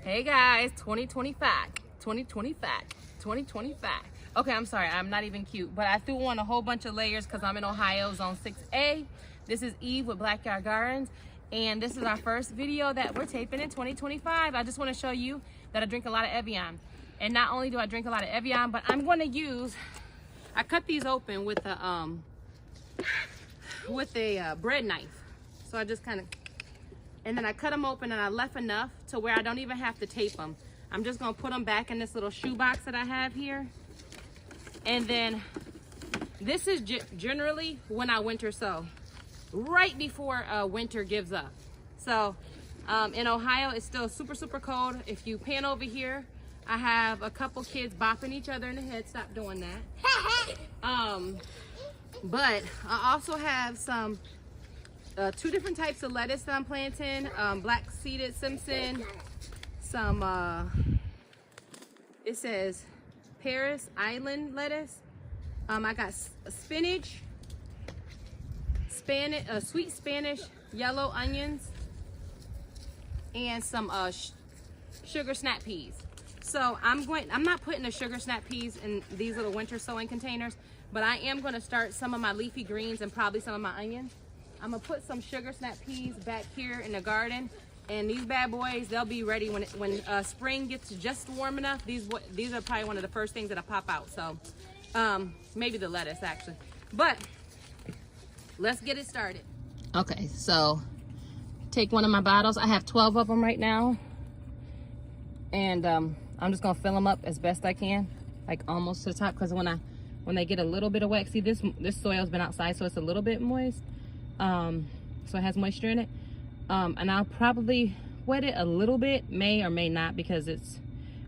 Hey guys, 2025. Okay, I'm sorry, I'm not even cute, but I threw on a whole bunch of layers because I'm in Ohio, Zone 6A. This is Eve with BlackYard Gardens, and this is our first video that we're taping in 2025. I just want to show you that I drink a lot of Evian. And not only do I drink a lot of Evian, but I'm going to use, I cut these open with a bread knife. So I just kind of, and then I cut them open and I left enough to where I don't even have to tape them. I'm just gonna put them back in this little shoe box that I have here. And then this is generally when I winter sow, right before winter gives up. So in Ohio, it's still super cold. If you pan over here, I have a couple kids bopping each other in the head. Stop doing that. But I also have some two different types of lettuce that I'm planting. Black seeded Simpson, some it says Paris Island lettuce. I got spinach, sweet Spanish yellow onions, and some sugar snap peas. So I'm not putting the sugar snap peas in these little winter sowing containers, but I am going to start some of my leafy greens and probably some of my onions. I'm gonna put some sugar snap peas back here in the garden, and these bad boys, they'll be ready when spring gets just warm enough. These are probably one of the first things that I pop out. So maybe the lettuce actually, but let's get it started. Okay, so take one of my bottles. I have 12 of them right now, and I'm just gonna fill them up as best I can, like almost to the top, because when they get a little bit of wet, see this soil's been outside, so it's a little bit moist. So it has moisture in it, and I'll probably wet it a little bit, may or may not, because it's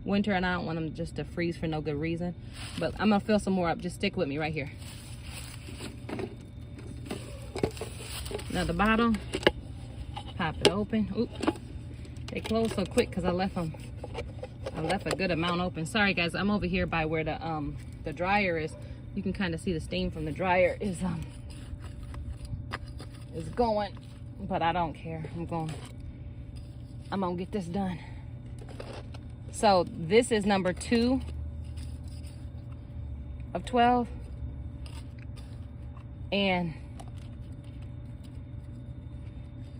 winter and I don't want them just to freeze for no good reason. But I'm gonna fill some more up. Just stick with me right here. Another bottle, pop it open. Oop, they close so quick because I left a good amount open. Sorry guys, I'm over here by where the dryer is. You can kind of see the steam from the dryer is going, but I don't care. I'm gonna get this done. So this is number 2 of 12, and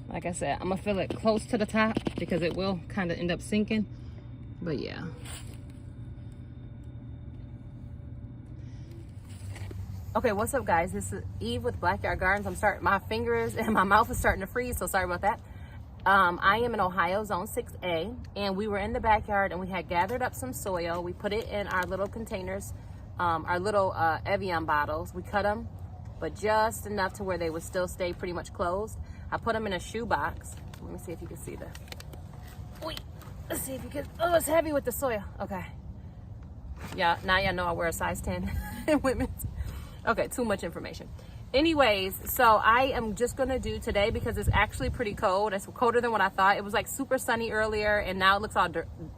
like I said, I'm gonna fill it close to the top because it will kind of end up sinking, but yeah. Okay, what's up guys? This is Eve with BlackYard Gardens. My fingers and my mouth is starting to freeze, so sorry about that. I am in Ohio, Zone 6A, and we were in the backyard and we had gathered up some soil. We put it in our little containers, our little Evian bottles. We cut them, but just enough to where they would still stay pretty much closed. I put them in a shoe box. Let me see if you can see that. Wait, let's see if you can. Oh, it's heavy with the soil. Okay. Yeah, now y'all know I wear a size 10 in women's. Okay, too much information. Anyways, so I am just gonna do today, because it's actually pretty cold. It's colder than what I thought. It was like super sunny earlier, and now it looks all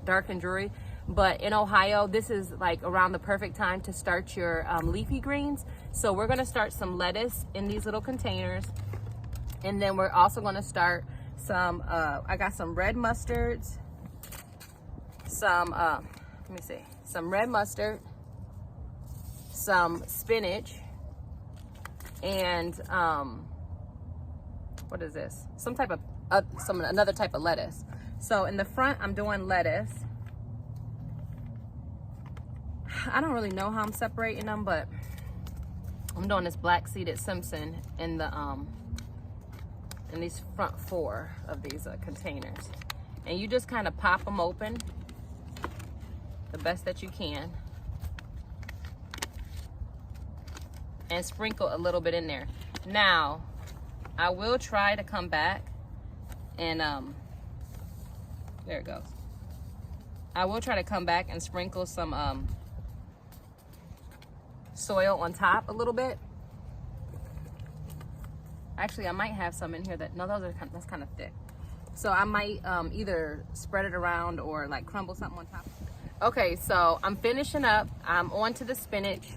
dark and dreary. But in Ohio, this is like around the perfect time to start your leafy greens. So we're gonna start some lettuce in these little containers. And then we're also gonna start some, I got some red mustards, some, let me see, some red mustard, some spinach, and what is this? Some type of another type of lettuce. So in the front, I'm doing lettuce. I don't really know how I'm separating them, but I'm doing this black seeded Simpson in the in these front 4 of these containers, and you just kind of pop them open the best that you can. And sprinkle a little bit in there. Now, I will try to come back and, there it goes. I will try to come back and sprinkle some soil on top a little bit. Actually, I might have some in here that's kind of thick. So I might either spread it around or like crumble something on top. Okay, so I'm finishing up. I'm on to the spinach.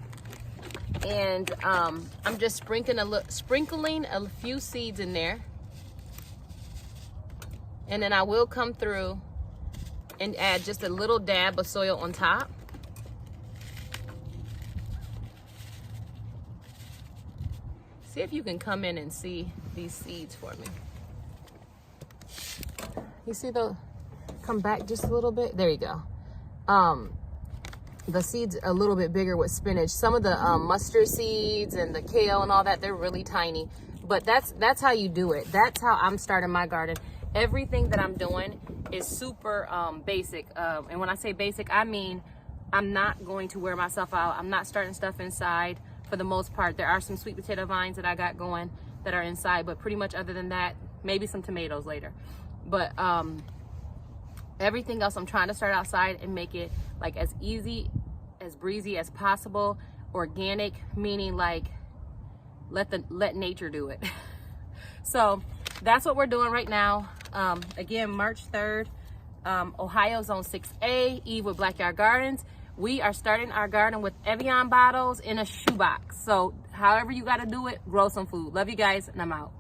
And I'm just sprinkling a few seeds in there. And then I will come through and add just a little dab of soil on top. See if you can come in and see these seeds for me. You see the, come back just a little bit. There you go. The seeds a little bit bigger with spinach. Some of the mustard seeds and the kale and all that, they're really tiny. But that's how you do it. That's how I'm starting my garden. Everything that I'm doing is super basic. And when I say basic, I mean I'm not going to wear myself out. I'm not starting stuff inside for the most part. There are some sweet potato vines that I got going that are inside, but pretty much other than that, maybe some tomatoes later. But everything else I'm trying to start outside and make it like as easy, as breezy as possible. Organic, meaning like let nature do it. So that's what we're doing right now. Again, March 3rd, Ohio Zone 6A, Eve with BlackYard Gardens. We are starting our garden with Evian bottles in a shoebox. So however you got to do it, grow some food. Love you guys, and I'm out.